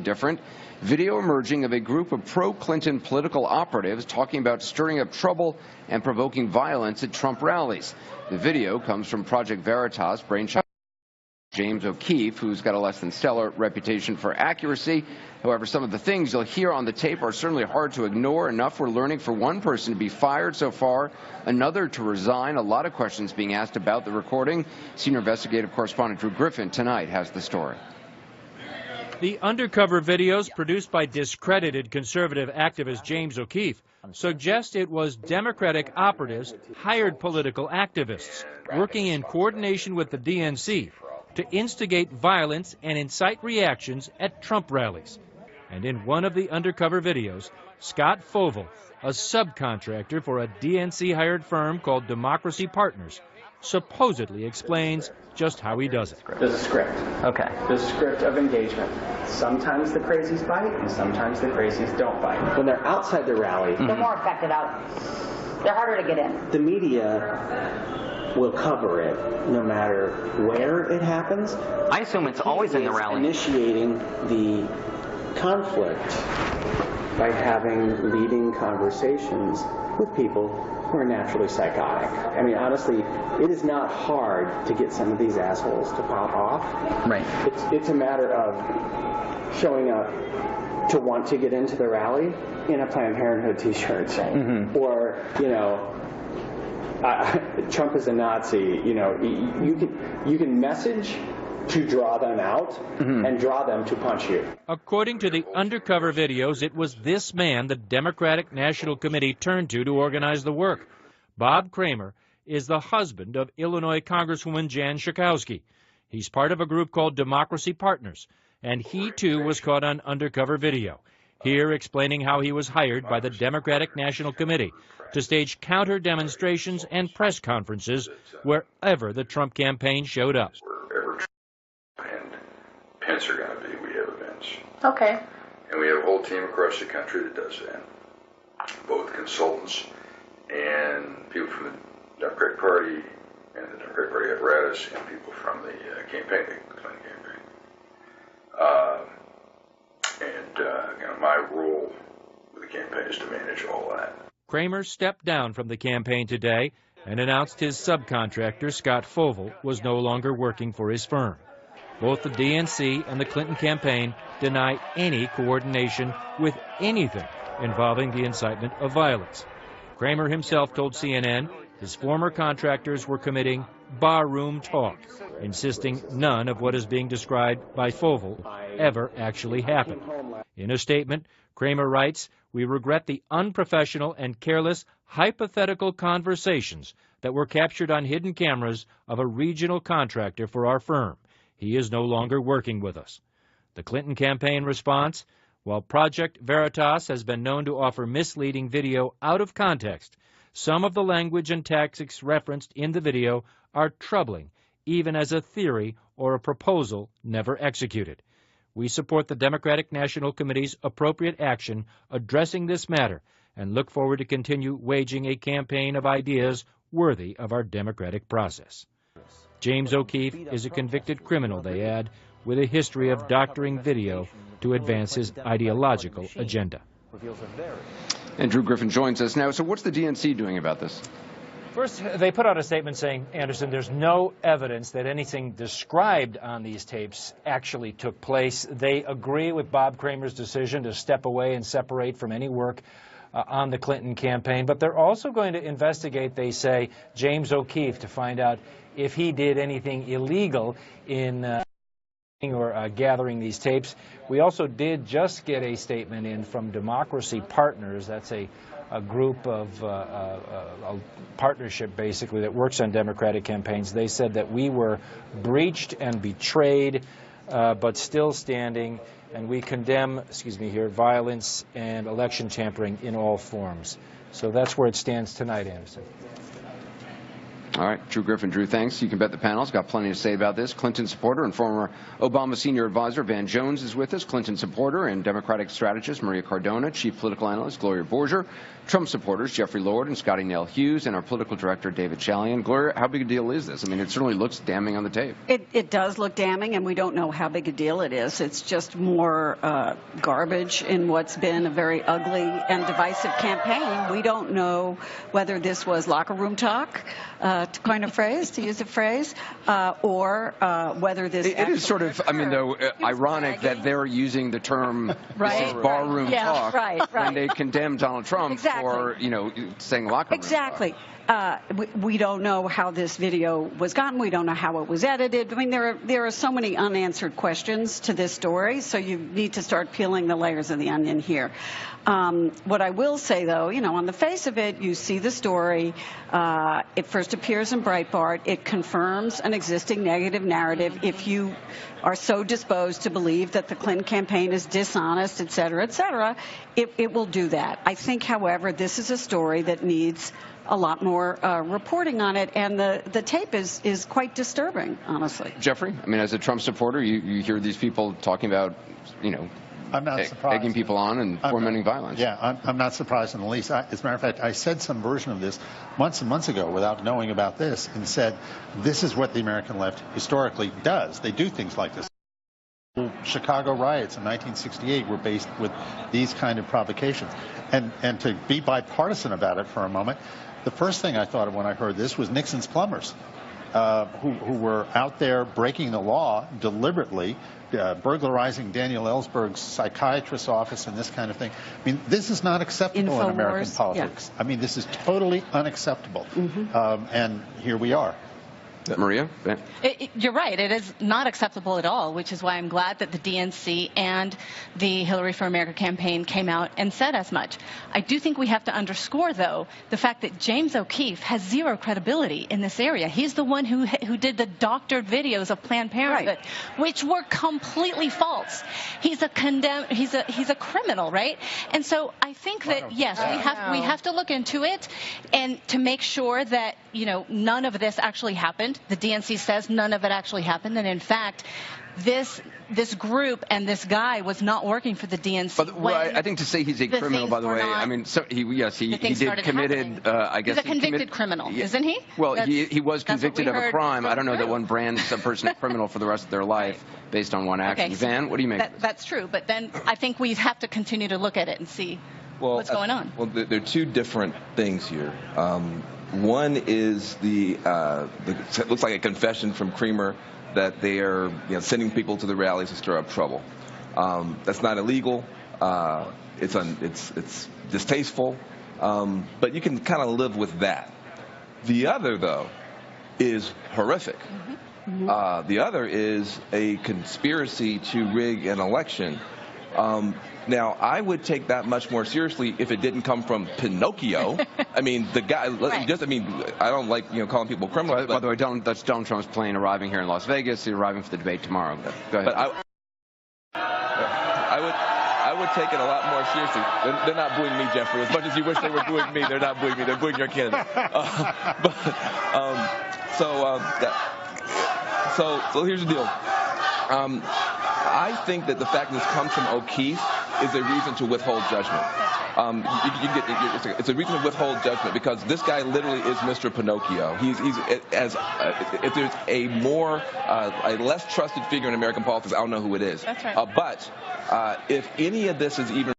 different. Video emerging of a group of pro-Clinton political operatives talking about stirring up trouble and provoking violence at Trump rallies. The video comes from Project Veritas brainchild James O'Keefe, who's got a less than stellar reputation for accuracy. However, some of the things you'll hear on the tape are certainly hard to ignore. Enough we're learning for one person to be fired so far, another to resign. A lot of questions being asked about the recording. Senior investigative correspondent Drew Griffin tonight has the story. The undercover videos produced by discredited conservative activist James O'Keefe suggest it was Democratic operatives, hired political activists, working in coordination with the DNC to instigate violence and incite reactions at Trump rallies. And in one of the undercover videos, Scott Fovel, a subcontractor for a DNC-hired firm called Democracy Partners, supposedly explains just how he does it. There's a script. Okay. There's a script of engagement. Sometimes the crazies bite, and sometimes the crazies don't bite. When they're outside the rally, they're more affected out. They're harder to get in. The media will cover it no matter where it happens. I assume it's always in the rally. Initiating the conflict by having leading conversations with people who are naturally psychotic. I mean, honestly, it is not hard to get some of these assholes to pop off. Right. It's a matter of showing up to want to get into the rally in a Planned Parenthood T-shirt, or, you know, Trump is a Nazi. You know, you can message to draw them out and draw them to punch you. According to the undercover videos, it was this man the Democratic National Committee turned to organize the work. Bob Kramer is the husband of Illinois Congresswoman Jan Schakowsky. He's part of a group called Democracy Partners, and he too was caught on undercover video. Here explaining how he was hired by the Democratic National Committee to stage counter-demonstrations and press conferences wherever the Trump campaign showed up. Wherever Trump and Pence are going to be, we have events. Okay. And we have a whole team across the country that does that. Both consultants and people from the Democratic Party and the Democratic Party apparatus and people from the campaign, the Clinton campaign. My role with the campaign is to manage all that. Kramer stepped down from the campaign today and announced his subcontractor, Scott Fovel, was no longer working for his firm. Both the DNC and the Clinton campaign deny any coordination with anything involving the incitement of violence. Kramer himself told CNN his former contractors were committing barroom talk, insisting none of what is being described by Fovel ever actually happened. In a statement, Kramer writes, "We regret the unprofessional and careless hypothetical conversations that were captured on hidden cameras of a regional contractor for our firm. He is no longer working with us." The Clinton campaign response, while Project Veritas has been known to offer misleading video out of context, some of the language and tactics referenced in the video are troubling, even as a theory or a proposal never executed. We support the Democratic National Committee's appropriate action addressing this matter and look forward to continue waging a campaign of ideas worthy of our democratic process. James O'Keefe is a convicted criminal, they add, with a history of doctoring video to advance his ideological agenda. And Drew Griffin joins us now. So what's the DNC doing about this? First, they put out a statement saying, Anderson, there's no evidence that anything described on these tapes actually took place. They agree with Bob Kramer's decision to step away and separate from any work on the Clinton campaign. But they're also going to investigate, they say, James O'Keefe to find out if he did anything illegal in gathering these tapes. We also did just get a statement in from Democracy Partners. That's a group of a partnership, basically, that works on Democratic campaigns. They said that we were breached and betrayed, but still standing, and we condemn, violence and election tampering in all forms. So that's where it stands tonight, Anderson. All right, Drew Griffin. Drew, thanks. You can bet the panel's got plenty to say about this. Clinton supporter and former Obama senior advisor Van Jones is with us. Clinton supporter and Democratic strategist Maria Cardona, chief political analyst Gloria Borger, Trump supporters Jeffrey Lord and Scotty Nell Hughes, and our political director David Chalian. Gloria, how big a deal is this? I mean, it certainly looks damning on the tape. It does look damning, and we don't know how big a deal it is. It's just more garbage in what's been a very ugly and divisive campaign. We don't know whether this was locker room talk, to coin a phrase, to use a phrase, or whether this. It is sort of, I mean, though, ironic that they're using the term this is barroom talk when they condemn Donald Trump for, saying locker room Exactly. We don't know how this video was gotten. We don't know how it was edited. I mean, there are so many unanswered questions to this story, so you need to start peeling the layers of the onion here. What I will say, though, on the face of it, you see the story. It first appears in Breitbart. It confirms an existing negative narrative. If you are so disposed to believe that the Clinton campaign is dishonest, et cetera, it will do that. I think, however, this is a story that needs a lot more reporting on it, and the tape is quite disturbing, honestly. Jeffrey, I mean, as a Trump supporter, you hear these people talking about, I'm not surprised. Egging people on and fomenting violence. Yeah, I'm not surprised in the least. As a matter of fact, I said some version of this months and months ago without knowing about this, and said, this is what the American left historically does. They do things like this. Chicago riots in 1968 were based with these kind of provocations. And to be bipartisan about it for a moment, the first thing I thought of when I heard this was Nixon's plumbers, who were out there breaking the law deliberately, burglarizing Daniel Ellsberg's psychiatrist's office and this kind of thing. I mean, this is not acceptable in American politics. Yeah. I mean, this is totally unacceptable. And here we are. Maria? You're right. It is not acceptable at all, which is why I'm glad that the DNC and the Hillary for America campaign came out and said as much. I do think we have to underscore, though, the fact that James O'Keefe has zero credibility in this area. He's the one who did the doctored videos of Planned Parenthood, which were completely false. He's a criminal, right? And so I think that, yes, we have to look into it and to make sure that, none of this actually happened. The DNC says none of it actually happened, and in fact, this group and this guy was not working for the DNC. But I think to say he's a criminal, by the way, I mean, so he did committed. I guess he's a convicted criminal, isn't he? Well, he was convicted of a crime. I don't know that one brands a person a criminal for the rest of their life based on one action. Okay, Van, what do you make? That's true, but then I think we have to continue to look at it and see what's going on. Well, there are two different things here. One is it looks like a confession from Creamer that they are sending people to the rallies to stir up trouble. That's not illegal. It's distasteful, but you can kind of live with that. The other, though, is horrific. The other is a conspiracy to rig an election. Now, I would take that much more seriously if it didn't come from Pinocchio. I mean, the guy, I don't like, calling people criminals. By the way, that's Donald Trump's plane arriving here in Las Vegas. He's arriving for the debate tomorrow. Go ahead. But I would take it a lot more seriously. They're not booing me, Jeffrey. As much as you wish they were booing me, they're not booing me. They're booing your candidate. So here's the deal. I think that the fact that this comes from O'Keefe is a reason to withhold judgment. It's a reason to withhold judgment because this guy literally is Mr. Pinocchio. If there's a less trusted figure in American politics, I don't know who it is. That's right. But if any of this is even